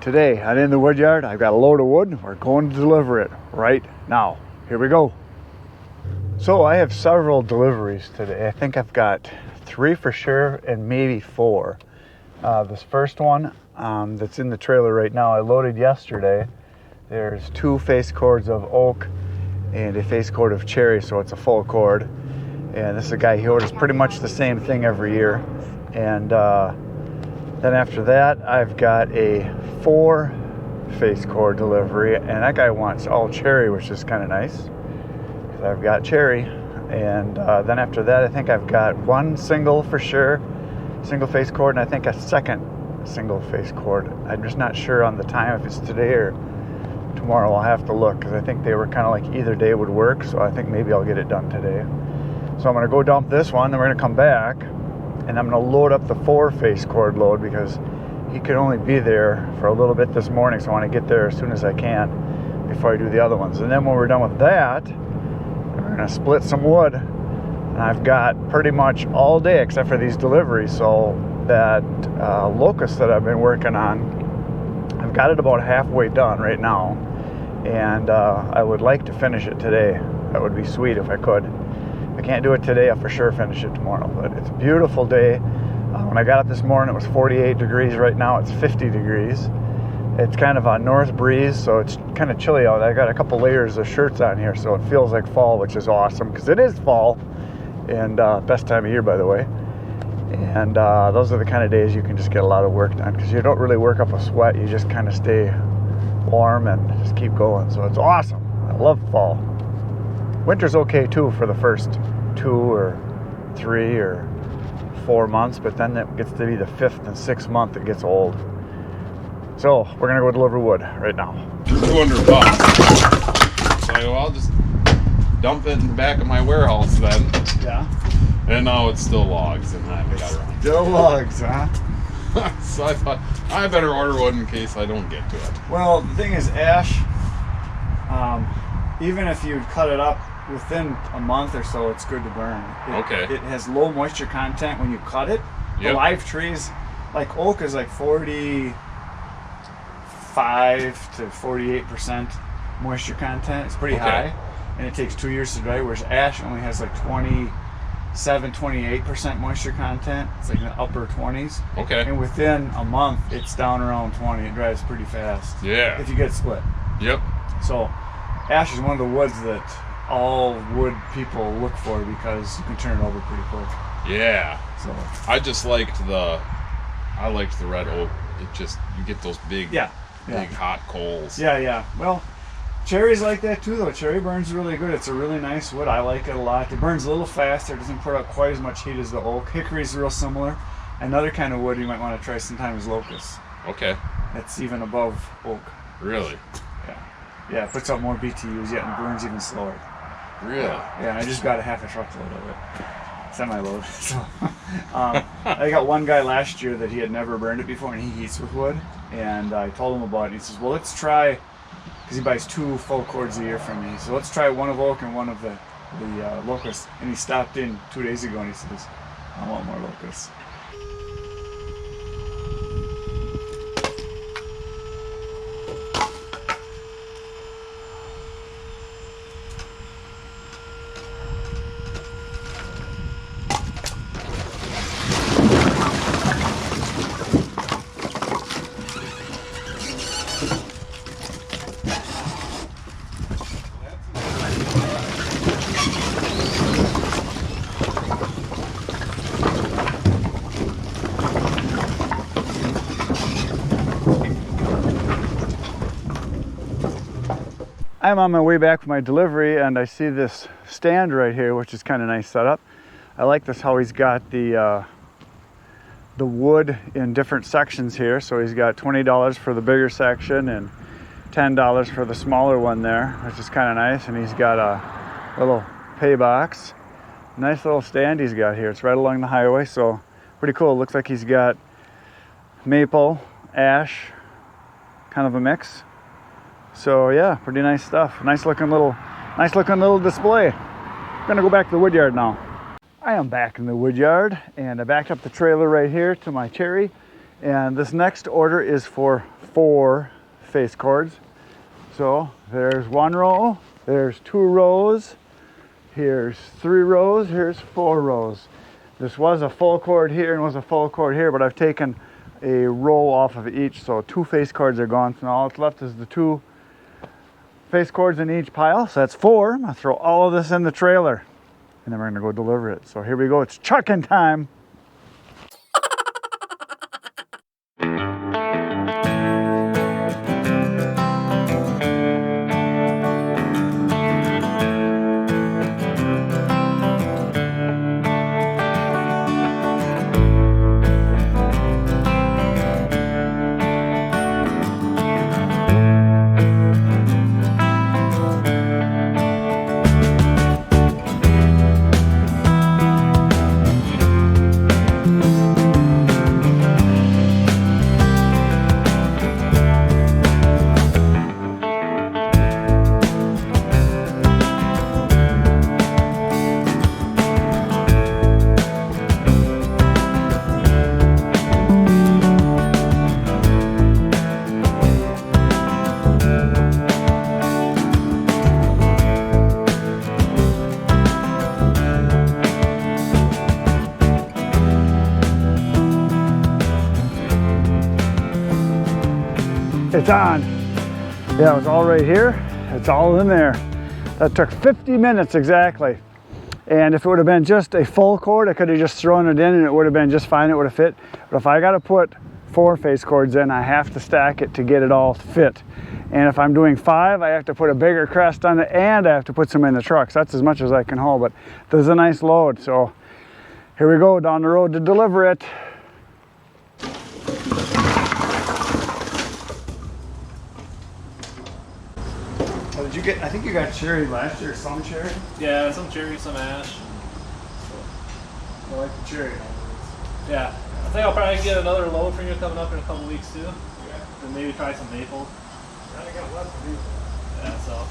Today, I'm in the wood yard. I've got a load of wood. We're going to deliver it right now. Here we go. So I have several deliveries today. I think I've got 3 for sure and maybe 4. This first one that's in the trailer right now, I loaded yesterday. There's 2 face cords of oak and a face cord of cherry, so it's a full cord. And this is a guy, he orders pretty much the same thing every year. And then after that, I've got a 4 face cord delivery, and that guy wants all cherry, which is kind of nice because I've got cherry. And then after that, I think I've got 1 single for sure, single face cord, and I think a second single face cord. I'm just not sure on the time if it's today or tomorrow. I'll have to look because I think they were kind of like either day would work, so I think maybe I'll get it done today. So I'm going to go dump this one, then we're going to come back and I'm going to load up the 4 face cord load because he could only be there for a little bit this morning, so I want to get there as soon as I can before I do the other ones. And then when we're done with that, we're going to split some wood. And I've got pretty much all day except for these deliveries. So that locust that I've been working on, I've got it about halfway done right now. And I would like to finish it today. That would be sweet if I could. If I can't do it today, I'll for sure finish it tomorrow. But it's a beautiful day. When I got up this morning, it was 48 degrees. Right now, it's 50 degrees. It's kind of a north breeze, so it's kind of chilly out. I got a couple layers of shirts on here, so it feels like fall, which is awesome because it is fall. And best time of year, by the way. And those are the kind of days you can just get a lot of work done because you don't really work up a sweat. You just kind of stay warm and just keep going. So it's awesome. I love fall. Winter's okay too for the first 2 or 3 or 4 months, but then it gets to be the 5th and 6th month it gets old. So we're gonna go deliver wood right now. $200. So I'll just dump it in the back of my warehouse then. Yeah. And now it's still logs, and I haven't got around. Still logs, huh? So I thought I better order wood in case I don't get to it. Well, the thing is, ash, even if you cut it up within a month or so, it's good to burn. It has low moisture content when you cut it. Yep. The live trees, like oak is like 45 to 48% moisture content. It's pretty high, and it takes 2 years to dry, whereas ash only has like 28% moisture content. It's like in the upper 20s. Okay. And within a month, it's down around 20. It dries pretty fast. Yeah. If you get split. Yep. So ash is one of the woods that all wood people look for because you can turn it over pretty quick. Yeah. So I just liked the red oak. It just, you get those big hot coals. Yeah. Well, cherry's like that too though. Cherry burns really good. It's a really nice wood. I like it a lot. It burns a little faster. It doesn't put out quite as much heat as the oak. Hickory's real similar. Another kind of wood you might want to try sometime is locust. Okay. It's even above oak. Really? Yeah, it puts out more BTUs yet and burns even slower. Really? Yeah, I just got a half a truckload of it. Semi-load. So, I got one guy last year that he had never burned it before, and he heats with wood. And I told him about it. He says, well, let's try, because he buys 2 full cords a year from me. So let's try one of oak and one of the locust. And he stopped in 2 days ago, and he says, I want more locust. I'm on my way back from my delivery and I see this stand right here, which is kind of nice setup. I like this how he's got the wood in different sections here. So he's got $20 for the bigger section and $10 for the smaller one there, which is kind of nice. And he's got a little pay box. Nice little stand he's got here. It's right along the highway, so pretty cool. It looks like he's got maple, ash, kind of a mix. So yeah, pretty nice stuff. Nice looking little display. I'm gonna go back to the wood yard now. I am back in the wood yard and I backed up the trailer right here to my cherry And this next order is for 4 face cords. So there's 1 row, there's 2 rows, here's 3 rows, here's 4 rows. This was a full cord here and was a full cord here, but I've taken a row off of each, so 2 face cords are gone. So now all that's left is the 2 face cords in each pile. So that's 4. I'm gonna throw all of this in the trailer and then we're gonna go deliver it. So here we go, it's trucking time. It's on. Yeah, it was all right here. It's all in there. That took 50 minutes exactly. And if it would have been just a full cord, I could have just thrown it in and it would have been just fine. It would have fit. But if I got to put 4 face cords in, I have to stack it to get it all fit. And if I'm doing 5, I have to put a bigger crest on it and I have to put some in the truck. So that's as much as I can haul, but there's a nice load. So here we go down the road to deliver it. Oh, did you get, I think you got cherry last year, some cherry? Yeah, some cherry, some ash. I like the cherry. Yeah, I think I'll probably get another load from you coming up in a couple weeks too. Yeah. And maybe try some maple. I got less of these. Yeah, so.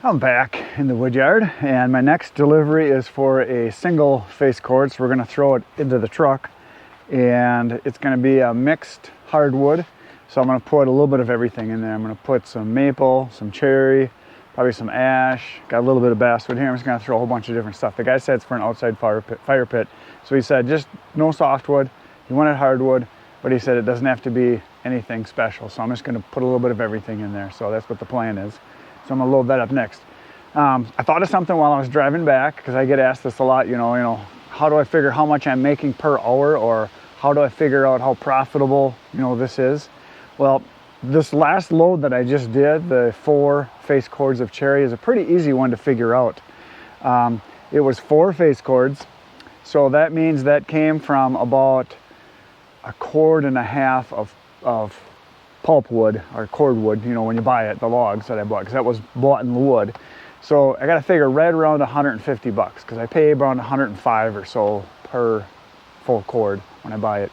I'm back in the wood yard and my next delivery is for a single face cord, so we're going to throw it into the truck and it's going to be a mixed hardwood. So I'm going to put a little bit of everything in there. I'm going to put some maple, some cherry, probably some ash, got a little bit of basswood here. I'm just going to throw a whole bunch of different stuff. The guy said it's for an outside fire pit. So he said just no softwood, he wanted hardwood, but he said it doesn't have to be anything special. So I'm just going to put a little bit of everything in there. So that's what the plan is. So I'm gonna load that up next. I thought of something while I was driving back, because I get asked this a lot, you know, how do I figure how much I'm making per hour, or how do I figure out how profitable, this is? Well, this last load that I just did, the 4 face cords of cherry, is a pretty easy one to figure out. It was 4 face cords, so that means that came from about 1.5 cords of pulpwood or cordwood, when you buy it, the logs that I bought, because that was bought in the wood. So I got to figure right around 150 bucks, because I pay around 105 or so per full cord when I buy it.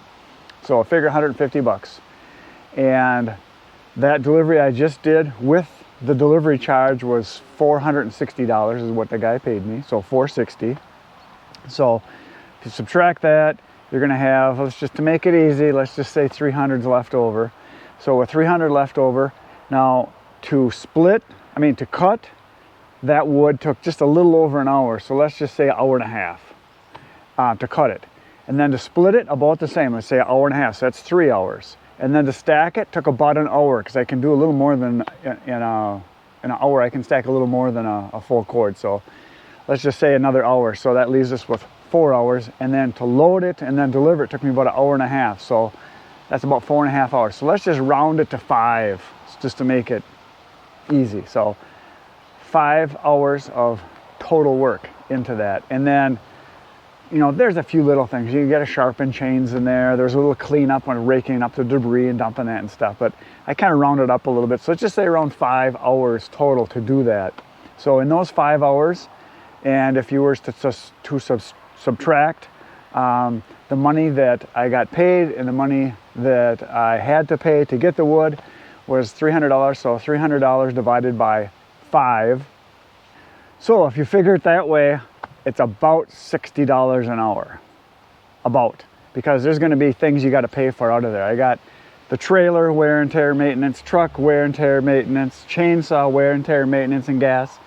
So I figure 150 bucks. And that delivery I just did with the delivery charge was $460 is what the guy paid me, so $460. So if you subtract that, you're going to have, let's just, to make it easy, let's just say 300's left over. So with 300 left over, now to cut that wood took just a little over an hour. So let's just say 1.5 hours to cut it. And then to split it, about the same. Let's say an hour and a half, so that's 3 hours. And then to stack it took about an hour, because I can do a little more than in an hour. I can stack a little more than a full cord. So let's just say another hour. So that leaves us with 4 hours. And then to load it and then deliver it took me about an hour and a half. So that's about 4.5 hours. So let's just round it to 5, just to make it easy. So 5 hours of total work into that. And then, you know, there's a few little things. You can get a sharpened chains in there. There's a little cleanup when raking up the debris and dumping that and stuff. But I kind of rounded up a little bit. So let's just say around 5 hours total to do that. So in those 5 hours, and if you were to subtract the money that I got paid and the money that I had to pay to get the wood was $300. So $300 divided by 5. So if you figure it that way, it's about $60 an hour, about, because there's going to be things you got to pay for out of there. I got the trailer wear and tear maintenance, truck wear and tear maintenance, chainsaw wear and tear maintenance, and gas.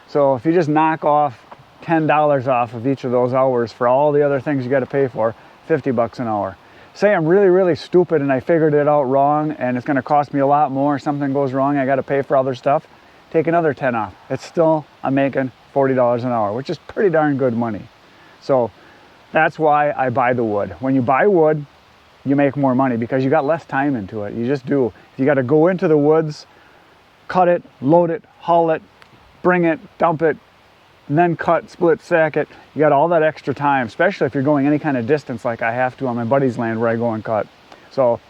So if you just knock off $10 off of each of those hours for all the other things you got to pay for, $50 an hour. Say I'm really, really stupid and I figured it out wrong and it's going to cost me a lot more. Something goes wrong, I got to pay for other stuff. Take another 10 off. It's still, I'm making $40 an hour, which is pretty darn good money. So that's why I buy the wood. When you buy wood, you make more money because you got less time into it. You just do. If you got to go into the woods, cut it, load it, haul it, bring it, dump it, and then cut, split, stack it. You got all that extra time, especially if you're going any kind of distance like I have to on my buddy's land where I go and cut. So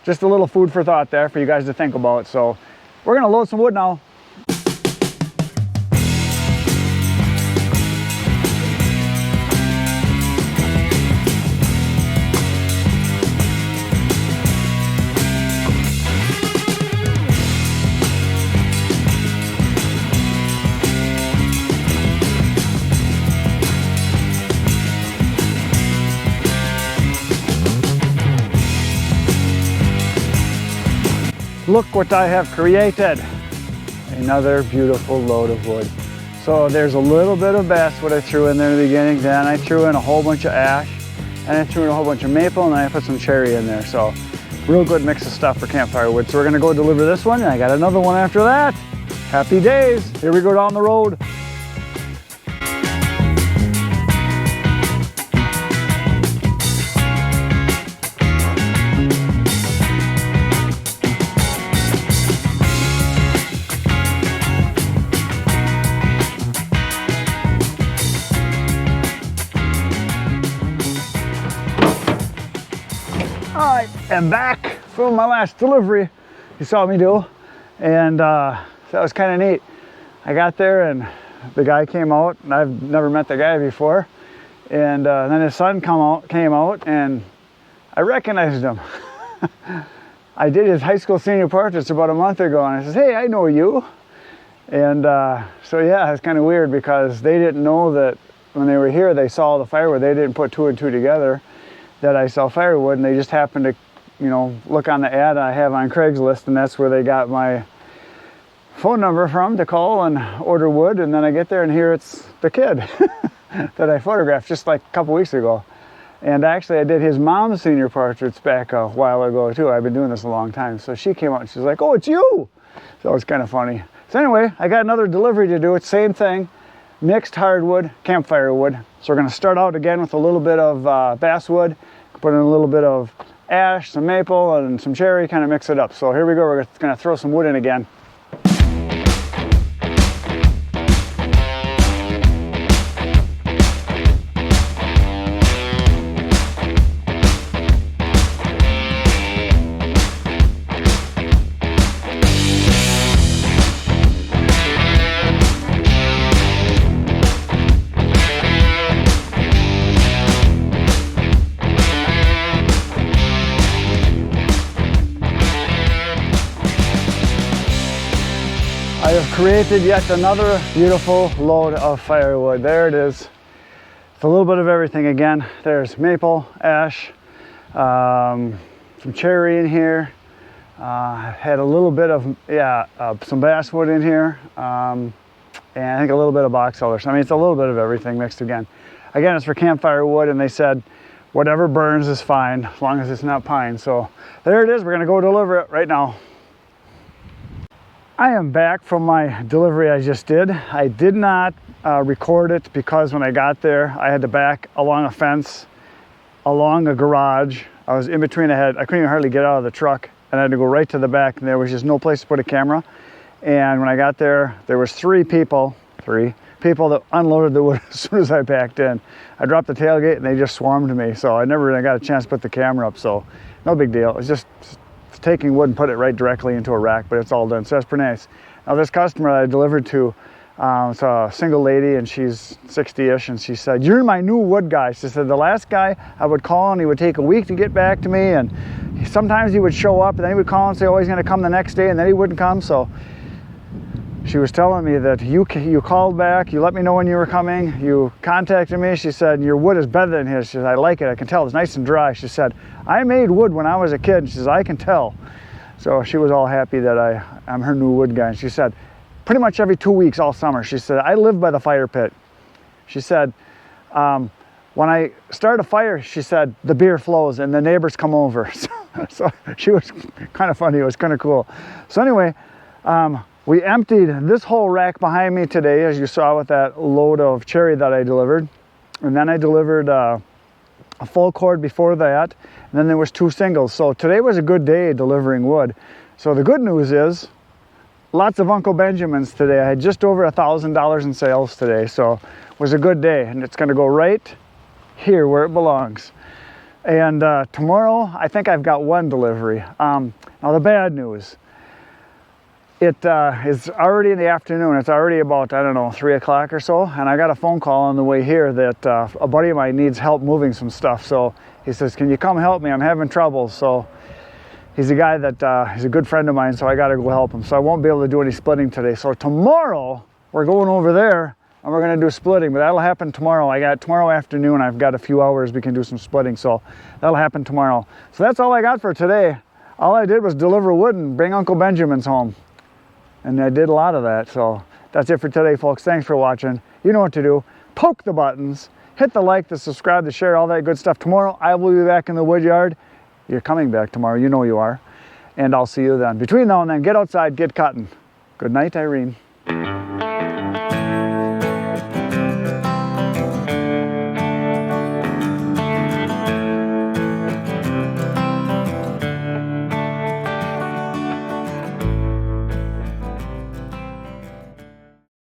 just a little food for thought there for you guys to think about. So we're gonna load some wood now. Look what I have created. Another beautiful load of wood. So there's a little bit of basswood I threw in there in the beginning. Then I threw in a whole bunch of ash. And I threw in a whole bunch of maple, and then I put some cherry in there. So real good mix of stuff for campfire wood. So we're gonna go deliver this one, and I got another one after that. Happy days. Here we go down the road. And back from my last delivery you saw me do, and that was kind of neat. I got there and the guy came out, and I've never met the guy before, and then his son came out and I recognized him. I did his high school senior portraits about a month ago, and I said, hey, I know you. And so yeah, it's kind of weird because they didn't know that when they were here they saw the firewood. They didn't put 2 and 2 together that I sell firewood, and they just happened to, you know, look on the ad I have on Craigslist, and that's where they got my phone number from to call and order wood. And then I get there and here it's the kid that I photographed just like a couple weeks ago. And actually I did his mom's senior portraits back a while ago too. I've been doing this a long time. So she came out and she's like, oh, it's you. So it was kind of funny. So anyway, I got another delivery to do. It's same thing, mixed hardwood, campfire wood. So we're gonna start out again with a little bit of basswood, put in a little bit of ash, some maple, and some cherry, kind of mix it up. So here we go, we're gonna throw some wood in again. I have created yet another beautiful load of firewood. There it is. It's a little bit of everything again. There's maple, ash, some cherry in here. I've had a little bit of, some basswood in here, and I think a little bit of box elder. So I mean, it's a little bit of everything mixed again. Again, it's for campfire wood, and they said whatever burns is fine, as long as it's not pine. So there it is, we're gonna go deliver it right now. I am back from my delivery I just did. I did not record it because when I got there, I had to back along a fence, along a garage. I was in between, I couldn't even hardly get out of the truck, and I had to go right to the back, and there was just no place to put a camera. And when I got there, there was three people that unloaded the wood as soon as I backed in. I dropped the tailgate and they just swarmed me, so I never really got a chance to put the camera up, so no big deal. It's just taking wood and put it right directly into a rack, but it's all done, so that's pretty nice. Now this customer that I delivered to, it's a single lady and she's 60-ish, and she said, "You're my new wood guy." She said, "The last guy I would call and he would take a week to get back to me, and sometimes he would show up and then he would call and say, oh, he's gonna come the next day, and then he wouldn't come." So she was telling me that you called back, you let me know when you were coming, you contacted me. She said, "Your wood is better than his." She said, "I like it, I can tell, it's nice and dry." She said, "I made wood when I was a kid." She says, "I can tell." So she was all happy that I'm her new wood guy. And she said, pretty much every 2 weeks all summer, she said, "I live by the fire pit." She said, when I start a fire, she said, the beer flows and the neighbors come over. So she was kind of funny, it was kind of cool. So anyway, we emptied this whole rack behind me today, as you saw with that load of cherry that I delivered. And then I delivered a full cord before that. And then there was 2 singles. So today was a good day delivering wood. So the good news is, lots of Uncle Benjamins today. I had just over $1,000 in sales today. So it was a good day. And it's gonna go right here where it belongs. And tomorrow, I think I've got 1 delivery. Now the bad news, it is already in the afternoon. It's already about, I don't know, 3 o'clock or so. And I got a phone call on the way here that a buddy of mine needs help moving some stuff. So he says, "Can you come help me? I'm having trouble." So he's a guy that, he's a good friend of mine, so I gotta go help him. So I won't be able to do any splitting today. So tomorrow, we're going over there and we're gonna do splitting, but that'll happen tomorrow. I got tomorrow afternoon, I've got a few hours we can do some splitting, so that'll happen tomorrow. So that's all I got for today. All I did was deliver wood and bring Uncle Benjamin's home. And I did a lot of that, so that's it for today, folks. Thanks for watching. You know what to do. Poke the buttons, hit the like, the subscribe, the share, all that good stuff. Tomorrow, I will be back in the wood yard. You're coming back tomorrow, you know you are. And I'll see you then. Between now and then, get outside, get cutting. Good night, Irene.